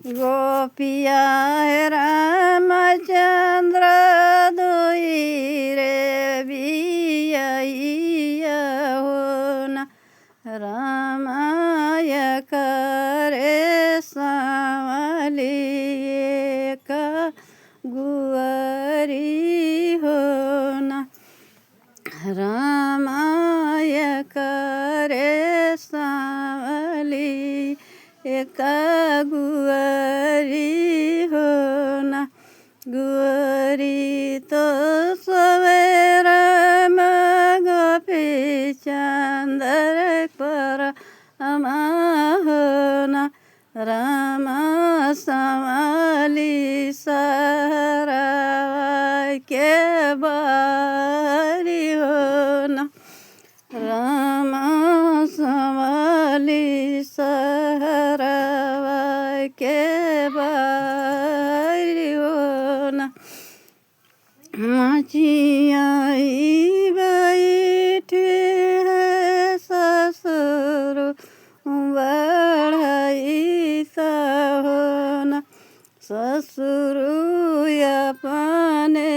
गोपिया रामचंद्र दुई रे बिया हो न रामाय करे सावली का गुअरी हो न रामाय करे सावली एक गुअरी हो न गुअरी तो सवेर गोपी चंदर पर हो न राम संवाली सारा के बारी हो न राम संवाली सारा के बारी हो न मचियाई बैठे है ससुर बढ़ाई हो न ससुर अपने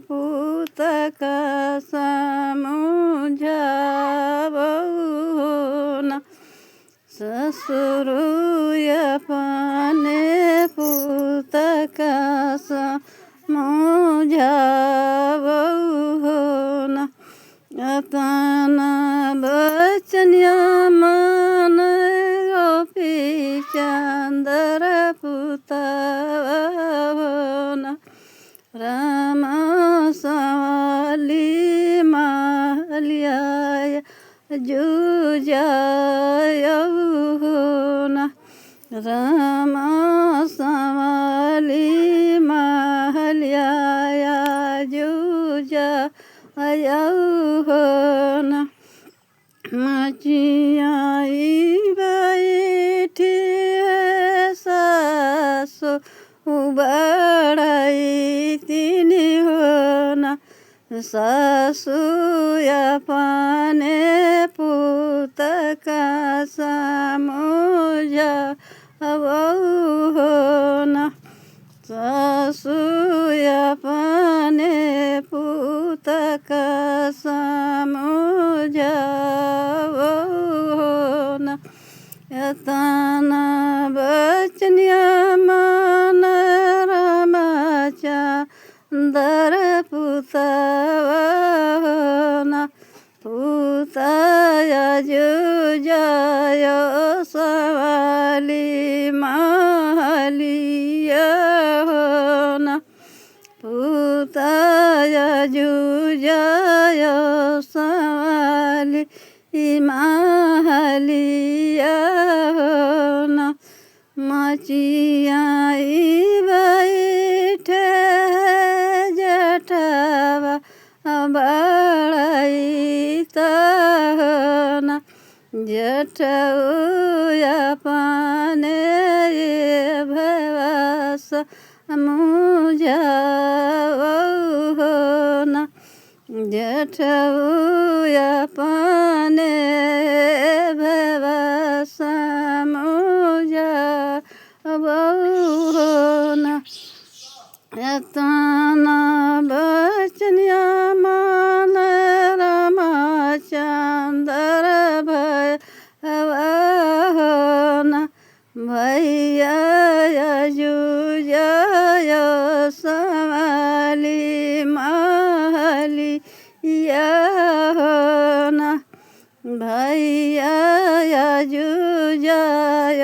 पुत का समझाबो न ससुर अपने पुत का समझाबो न अपना बचनिया मन गोपी चंदर पुतवा न राम संवाली मालिया जुजाय न राम संवाली मालिया जुजाय हो न मचियाई बैठी है सासु बड़ाई तिनी हो न सासु अपने पुत का समझाबो हो न सासु अपने पुत का समझाबो हो न तना बचनिया मन रामचंदर पुतवा हो न पुतय जुजाय सवाली मालिया हो न पुतय जुजाय सवाली मालिया हो न मचियाई बैठे जठवा बड़ाई हो न जठऊ अपने भवस मुझाबो हो न जठऊ अपने भवस मुझाबो हो न तना बचनिया मन रामचंदर भयवा हो न भैया जुजाय संवाली मालिया हो न भैया जुजाय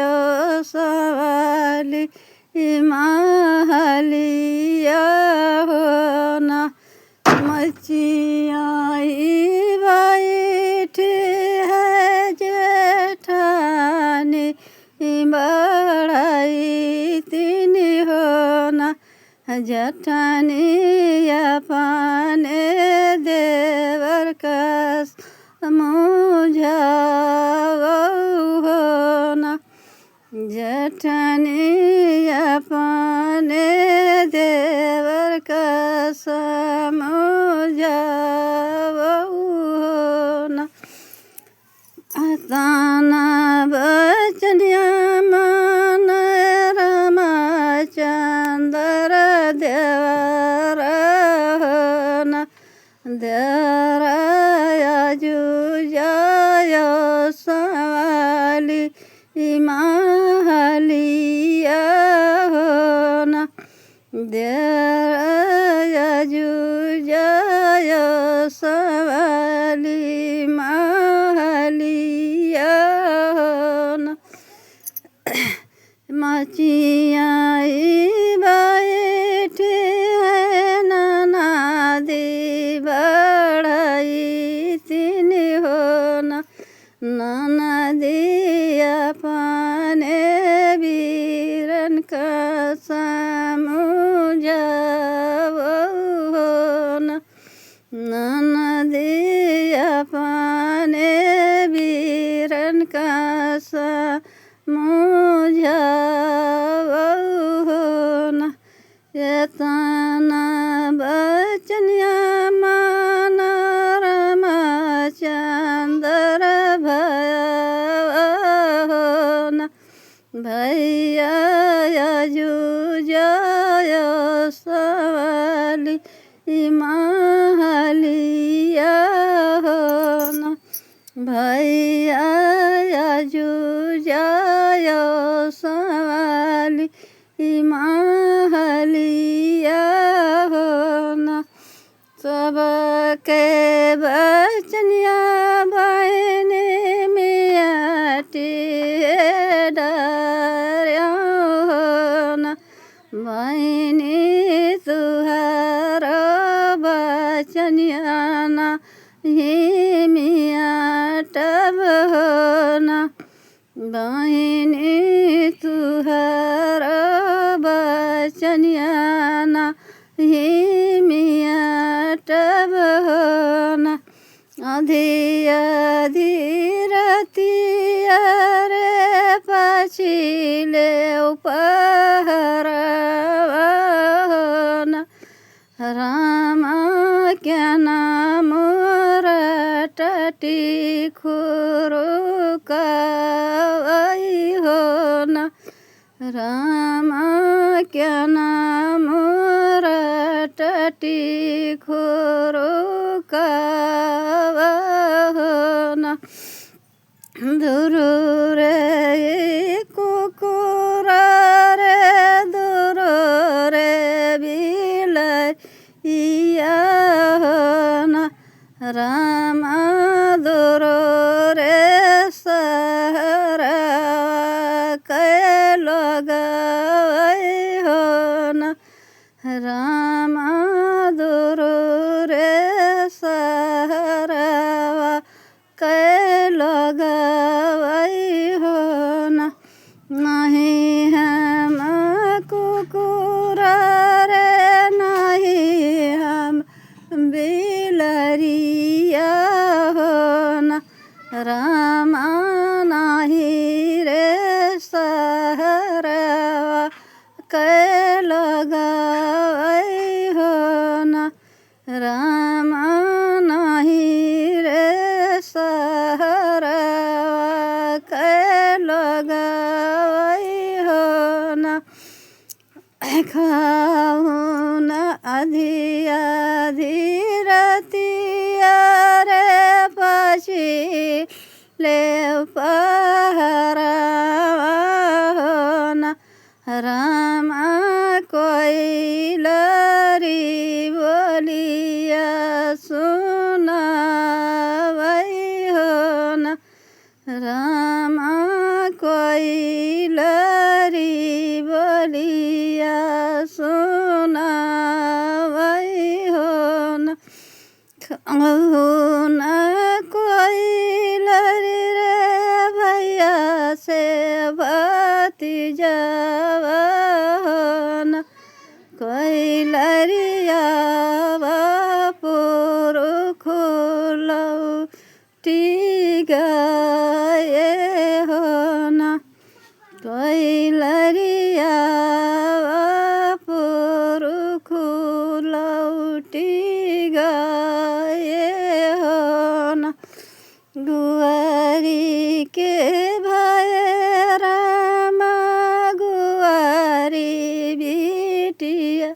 संवाली मालिया हो न मचियाई बैठी है जेठानी बढ़ाई तिनी हो न जेठानी अपने देवर का समझाबो हो न जेठानी अपने देवर का समझाबो हो न तना बचनिया मन रामा देवर हो न देवराया जुजाय सवाली माहलिया हो न देवराया जुजाय सवाली माहलिया हो न मचियाई बैठे हैं ननादी बढ़ाई तीन हो न ननदी अपने वीरन का समझावो हो न ननदी अपने वीरन का समझावो हो न एतना बचनिया मान रामचंद्र भया हो न भैया जुजाय सवाली माहलिया हो न भैया जुजाय सवाली माहलिया हो न सबके बचनिया बहने मियाटी डरिया हो न बहनी तुहार बचनिया ना ही मियाटब हो न बहनी तुहार बचनिया ना ही मियाटब हो न आधी आधी रतिया रे पछिले उपहरवा हो न रामा क्या नाम रटटी खुरुकाई हो न रामा क्या नाम रटटी खुरुकावा हो न दुरु रे कुकुरा रे दुरु रे बिलैया हो न रामा दुरु रे सहरा कैलो गई हो न रामा दुरु रे सहरा कैलो गई हो न नहीं हम कुकुरा रे नहीं हम बिलरिया हो न रामा नहीं रे सहरा कैलो गई हो न रामा नहीं रे सहरा कैलो गई हो न खाऊ न आधी आधी रतिया रे पछी ले पहरावा हो न रामा कोई लरी बोलिया सुनावई हो न रामा कोई लरी बोलिया सुनावई हो न न कोई लरी रे भैया से भतीजावा हो न कोई लरिया पुरुखुलौ गए हो न कोई लरिया पुरुखुलौ गए हो न गुआरी के भय रामा गुआरी बिटिया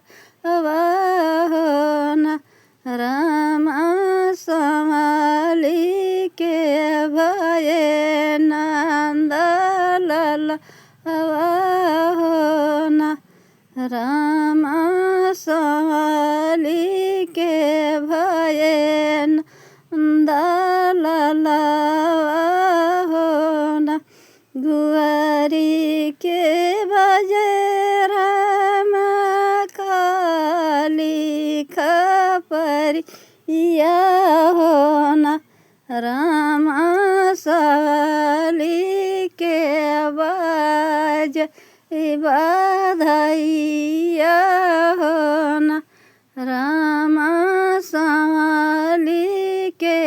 राम सवाली के भयन दलला होना गुआरी के बजे राम काली खपरी या होना राम सवाली के बाज बधाइया होना राम सवाली के